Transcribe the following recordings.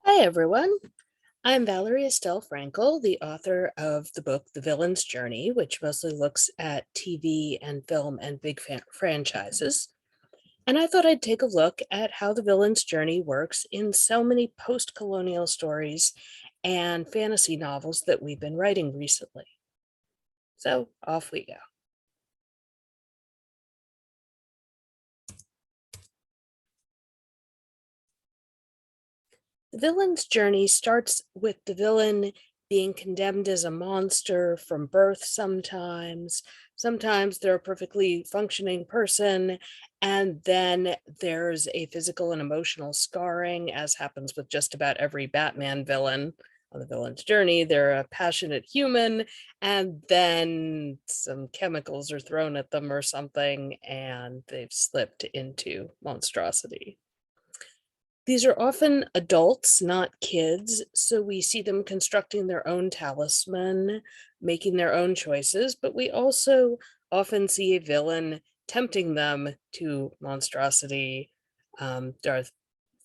Hi, everyone. I'm Valerie Estelle Frankel, the author of the book The Villain's Journey, which mostly looks at TV and film and big franchises. And I thought I'd take a look at how the villain's journey works in so many post-colonial stories and fantasy novels that we've been writing recently. So off we go. The villain's journey starts with the villain being condemned as a monster from birth sometimes. Sometimes they're a perfectly functioning person, and then there's a physical and emotional scarring, as happens with just about every Batman villain. On the villain's journey, they're a passionate human, and then some chemicals are thrown at them or something, and they've slipped into monstrosity. These are often adults, not kids, so we see them constructing their own talisman, making their own choices, but we also often see a villain tempting them to monstrosity. Darth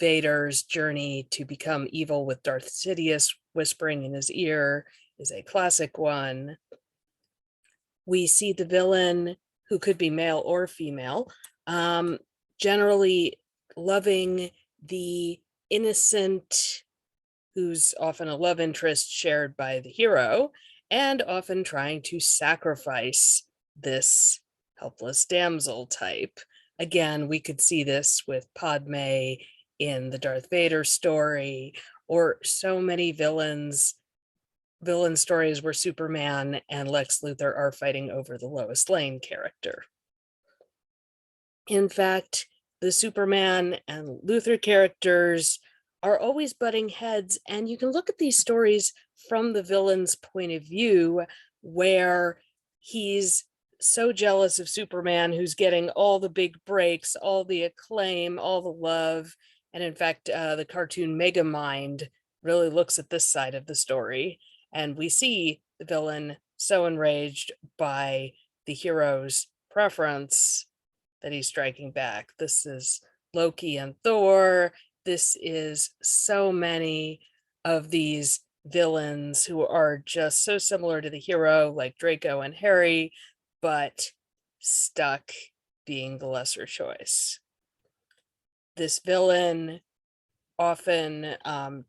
Vader's journey to become evil with Darth Sidious whispering in his ear is a classic one. We see the villain, who could be male or female, generally loving the innocent, who's often a love interest shared by the hero, and often trying to sacrifice this helpless damsel type. Again, we could see this with Padme in the Darth Vader story, or so many villain stories where Superman and Lex Luthor are fighting over the Lois Lane character. In fact, the Superman and Luthor characters are always butting heads, and you can look at these stories from the villain's point of view, where he's so jealous of Superman, who's getting all the big breaks, all the acclaim, all the love. And in fact, the cartoon Megamind really looks at this side of the story, and we see the villain so enraged by the hero's preference that he's striking back. This is Loki and Thor. This is so many of these villains who are just so similar to the hero, like Draco and Harry, but stuck being the lesser choice. This villain often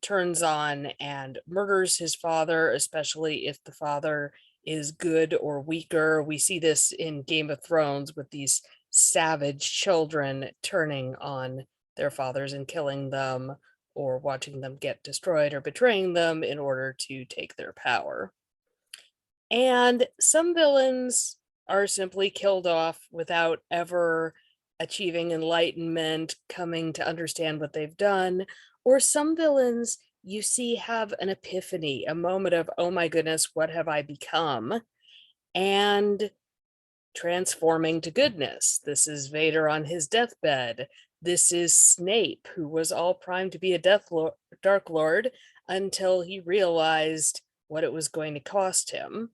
turns on and murders his father, especially if the father is good or weaker. We see this in Game of Thrones with these savage children turning on their fathers and killing them, or watching them get destroyed or betraying them in order to take their power. And some villains are simply killed off without ever achieving enlightenment, coming to understand what they've done. Or some villains you see have an epiphany, a moment of, oh my goodness, what have I become? And transforming to goodness. This is Vader on his deathbed. This is Snape, who was all primed to be a Dark Lord until he realized what it was going to cost him.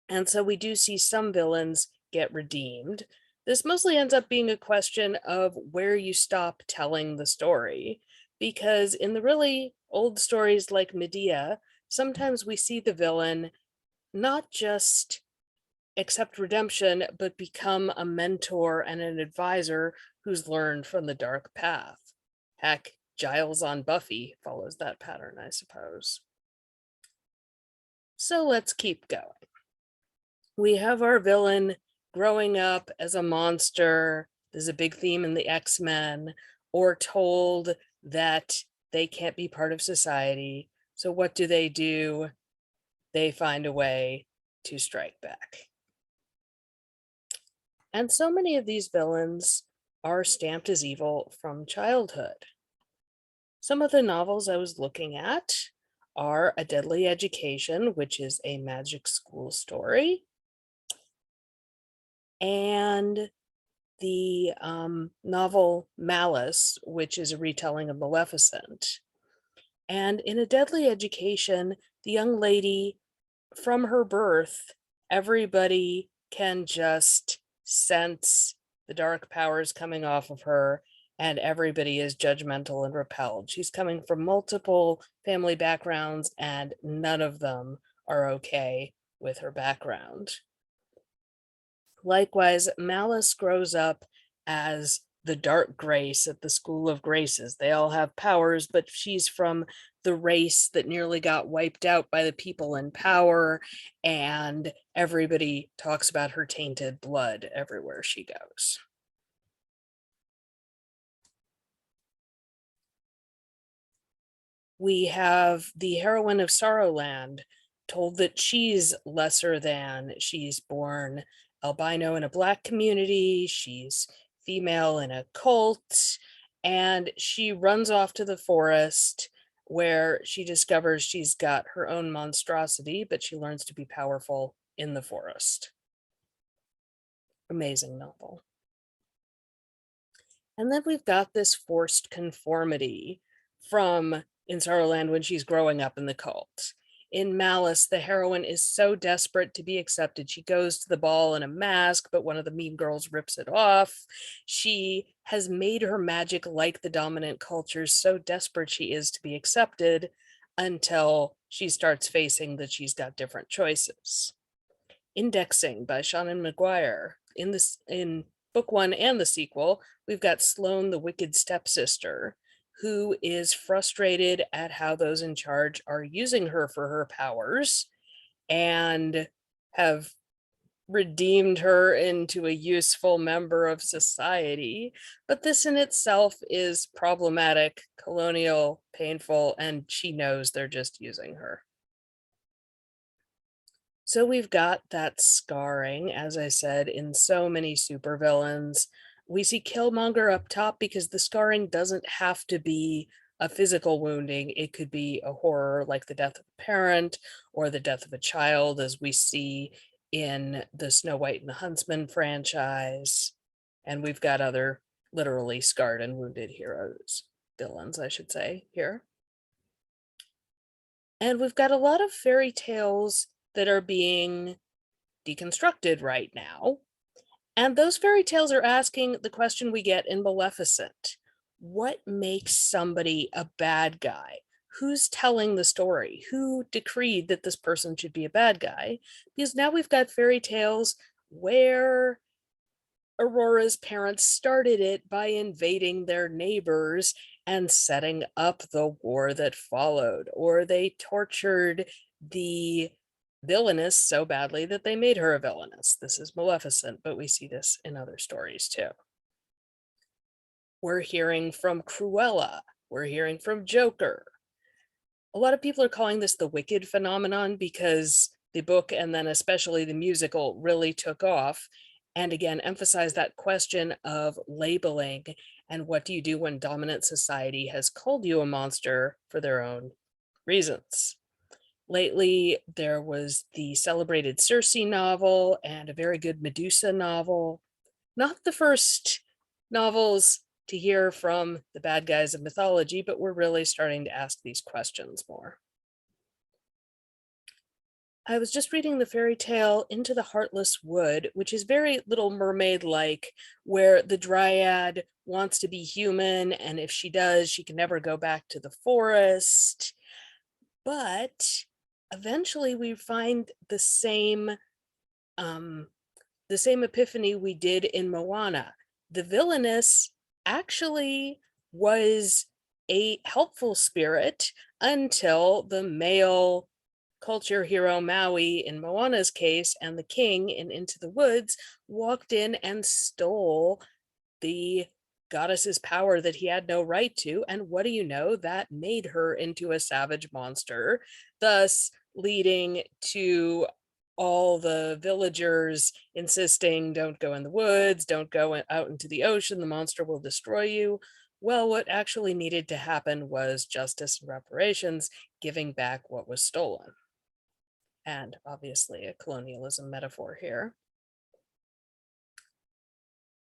And so we do see some villains get redeemed. This mostly ends up being a question of where you stop telling the story, because in the really old stories like Medea, sometimes we see the villain not just accept redemption, but become a mentor and an advisor who's learned from the dark path. Heck, Giles on Buffy follows that pattern, I suppose. So let's keep going. We have our villain growing up as a monster. There's a big theme in the X-Men, or told that they can't be part of society. So what do? They find a way to strike back. And so many of these villains are stamped as evil from childhood. Some of the novels I was looking at are A Deadly Education, which is a magic school story, and the novel Malice, which is a retelling of Maleficent. And in A Deadly Education, the young lady, from her birth, everybody can just sense the dark powers coming off of her, and everybody is judgmental and repelled. She's coming from multiple family backgrounds, and none of them are okay with her background. Likewise, Malice grows up as the Dark Grace at the School of Graces. They all have powers, but she's from the race that nearly got wiped out by the people in power, and everybody talks about her tainted blood everywhere she goes. We have the heroine of Sorrowland, told that she's lesser than. She's born albino in a Black community, she's female in a cult, and she runs off to the forest where she discovers she's got her own monstrosity, but she learns to be powerful in the forest. Amazing novel. And then we've got this forced conformity from in Sorrowland when she's growing up in the cult. In Malice, the heroine is so desperate to be accepted. She goes to the ball in a mask, but one of the mean girls rips it off. She has made her magic like the dominant culture, so desperate she is to be accepted until she starts facing that she's got different choices. Indexing by Shannon McGuire. In book one and the sequel, we've got Sloane, the wicked stepsister, who is frustrated at how those in charge are using her for her powers and have redeemed her into a useful member of society. But this in itself is problematic, colonial, painful, and she knows they're just using her. So we've got that scarring, as I said, in so many supervillains. We see Killmonger up top because the scarring doesn't have to be a physical wounding. It could be a horror like the death of a parent or the death of a child, as we see in the Snow White and the Huntsman franchise. And we've got other literally scarred and wounded heroes, villains, I should say, here. And we've got a lot of fairy tales that are being deconstructed right now. And those fairy tales are asking the question we get in Maleficent. What makes somebody a bad guy? Who's telling the story? Who decreed that this person should be a bad guy? Because now we've got fairy tales where Aurora's parents started it by invading their neighbors and setting up the war that followed, or they tortured the villainous so badly that they made her a villainess. This is Maleficent, but we see this in other stories too. We're hearing from Cruella. We're hearing from Joker. A lot of people are calling this the Wicked phenomenon because the book and then especially the musical really took off, and again emphasize that question of labeling and what do you do when dominant society has called you a monster for their own reasons. Lately, there was the celebrated Circe novel and a very good Medusa novel. Not the first novels to hear from the bad guys of mythology, but we're really starting to ask these questions more. I was just reading the fairy tale Into the Heartless Wood, which is very Little Mermaid-like, where the dryad wants to be human, and if she does, she can never go back to the forest. But eventually we find the same epiphany we did in Moana. The villainess actually was a helpful spirit until the male culture hero Maui in Moana's case and the king in Into the Woods walked in and stole the goddess's power that he had no right to. And what do you know? That made her into a savage monster, thus leading to all the villagers insisting, don't go in the woods, don't go out into the ocean, the monster will destroy you. Well, what actually needed to happen was justice and reparations, giving back what was stolen. And obviously a colonialism metaphor here.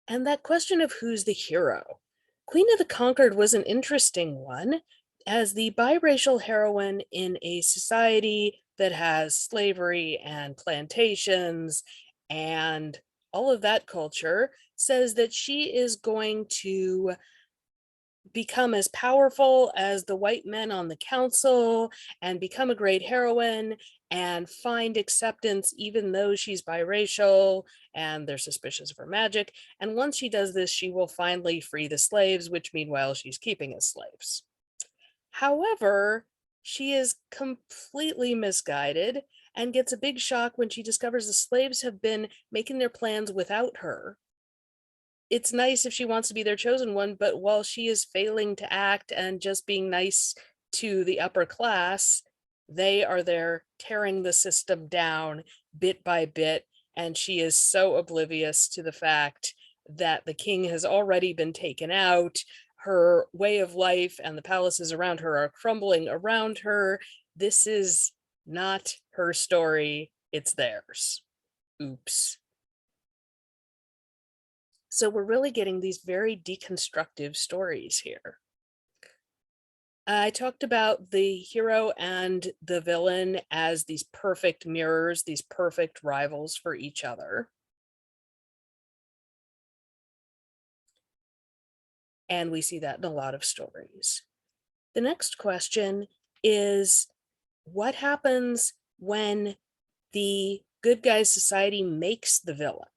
And that question of who's the hero. Queen of the Conquered was an interesting one, as the biracial heroine in a society that has slavery and plantations and all of that culture says that she is going to become as powerful as the white men on the council and become a great heroine and find acceptance even though she's biracial and they're suspicious of her magic. And once she does this, she will finally free the slaves, which meanwhile she's keeping as slaves. However, she is completely misguided and gets a big shock when she discovers the slaves have been making their plans without her. It's nice if she wants to be their chosen one, but while she is failing to act and just being nice to the upper class, they are there tearing the system down bit by bit, and she is so oblivious to the fact that the king has already been taken out. Her way of life and the palaces around her are crumbling around her. This is not her story, it's theirs. Oops. So we're really getting these very deconstructive stories here. I talked about the hero and the villain as these perfect mirrors, these perfect rivals for each other. And we see that in a lot of stories. The next question is, what happens when the good guys society makes the villain?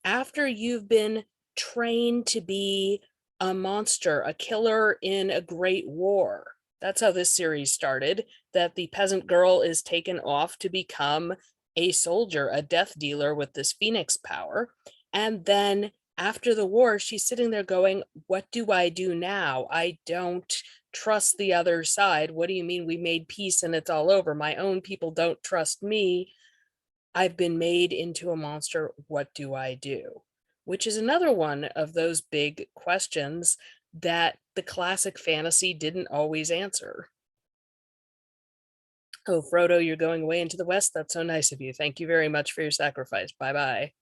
After you've been trained to be a monster, a killer in a great war. That's how this series started, that the peasant girl is taken off to become a soldier, a death dealer with this phoenix power. And then after the war, she's sitting there going, what do I do now? I don't trust the other side. What do you mean we made peace and it's all over? My own people don't trust me. I've been made into a monster. What do I do? Which is another one of those big questions that the classic fantasy didn't always answer. Oh, Frodo, you're going away into the West? That's so nice of you. Thank you very much for your sacrifice. Bye-bye.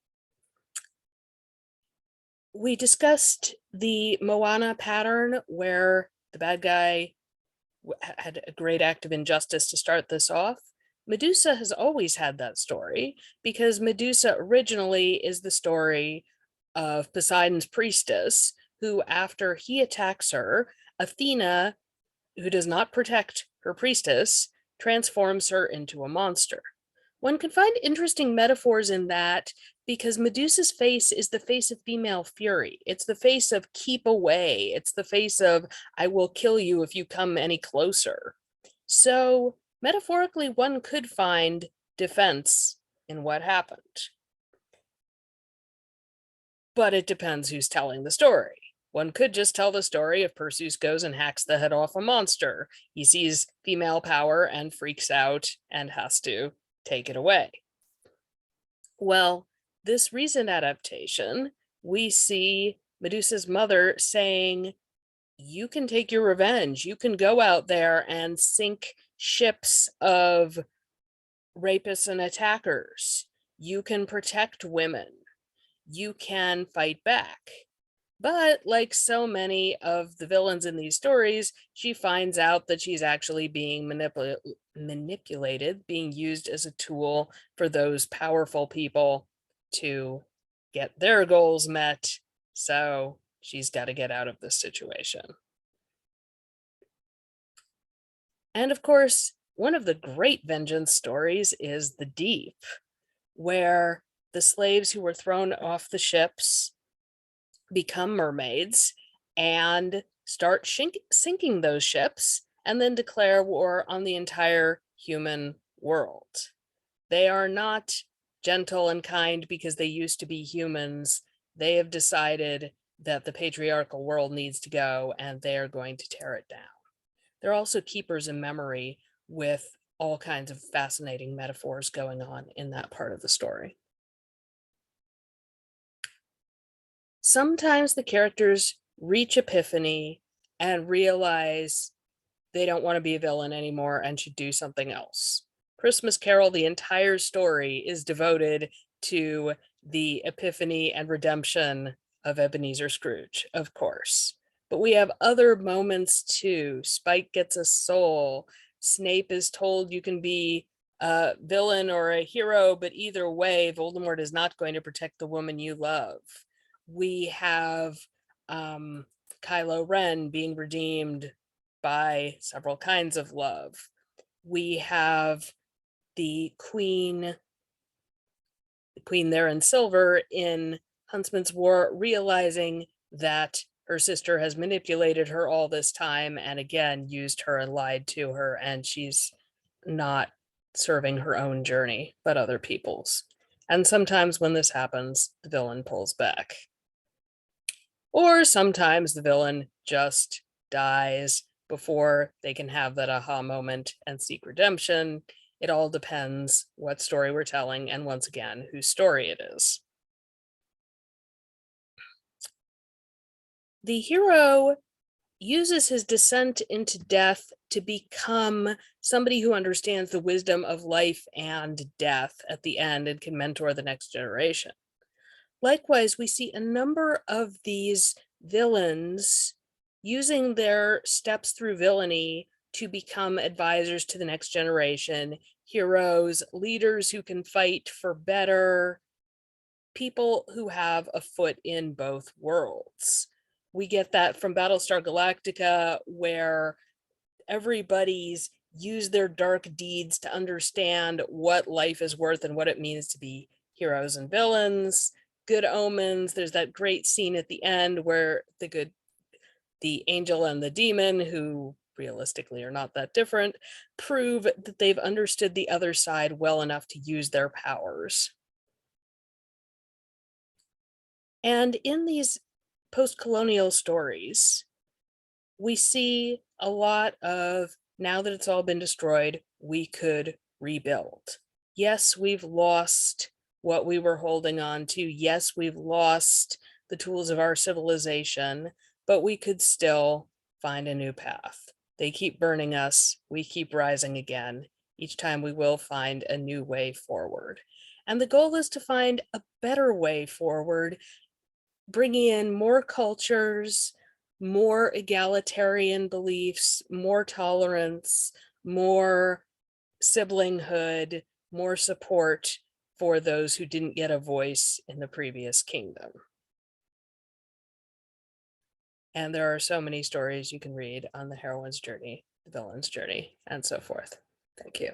We discussed the Moana pattern where the bad guy had a great act of injustice to start this off. Medusa has always had that story because Medusa originally is the story of Poseidon's priestess, who, after he attacks her, Athena, who does not protect her priestess, transforms her into a monster. One can find interesting metaphors in that because Medusa's face is the face of female fury. It's the face of keep away. It's the face of I will kill you if you come any closer. So metaphorically, one could find defense in what happened. But it depends who's telling the story. One could just tell the story if Perseus goes and hacks the head off a monster. He sees female power and freaks out and has to take it away. Well, this recent adaptation, we see Medusa's mother saying, you can take your revenge. You can go out there and sink ships of rapists and attackers. You can protect women. You can fight back. But like so many of the villains in these stories, she finds out that she's actually being manipulated, being used as a tool for those powerful people to get their goals met. So she's got to get out of this situation. And of course, one of the great vengeance stories is The Deep, where the slaves who were thrown off the ships become mermaids and start sinking those ships and then declare war on the entire human world. They are not gentle and kind because they used to be humans. They have decided that the patriarchal world needs to go and they are going to tear it down. They're also keepers in memory with all kinds of fascinating metaphors going on in that part of the story. Sometimes the characters reach epiphany and realize they don't want to be a villain anymore and should do something else. Christmas Carol, the entire story is devoted to the epiphany and redemption of Ebenezer Scrooge, of course. But we have other moments too. Spike gets a soul. Snape is told you can be a villain or a hero, but either way, Voldemort is not going to protect the woman you love. We have Kylo Ren being redeemed by several kinds of love. We have the queen there in silver in Huntsman's War realizing that her sister has manipulated her all this time and again used her and lied to her, and she's not serving her own journey but other people's. And sometimes when this happens, the villain pulls back. Or sometimes the villain just dies before they can have that aha moment and seek redemption. It all depends what story we're telling, and once again, whose story it is. The hero uses his descent into death to become somebody who understands the wisdom of life and death at the end and can mentor the next generation. Likewise, we see a number of these villains using their steps through villainy to become advisors to the next generation, heroes, leaders who can fight for better, people who have a foot in both worlds. We get that from Battlestar Galactica, where everybody's used their dark deeds to understand what life is worth and what it means to be heroes and villains. Good Omens, there's that great scene at the end where the angel and the demon, who realistically are not that different, prove that they've understood the other side well enough to use their powers. And in these post-colonial stories, we see a lot of, now that it's all been destroyed, we could rebuild. Yes, we've lost what we were holding on to. Yes, we've lost the tools of our civilization, but we could still find a new path. They keep burning us. We keep rising again. Each time we will find a new way forward. And the goal is to find a better way forward, bringing in more cultures, more egalitarian beliefs, more tolerance, more siblinghood, more support for those who didn't get a voice in the previous kingdom. And there are so many stories you can read on the heroine's journey, the villain's journey, and so forth. Thank you.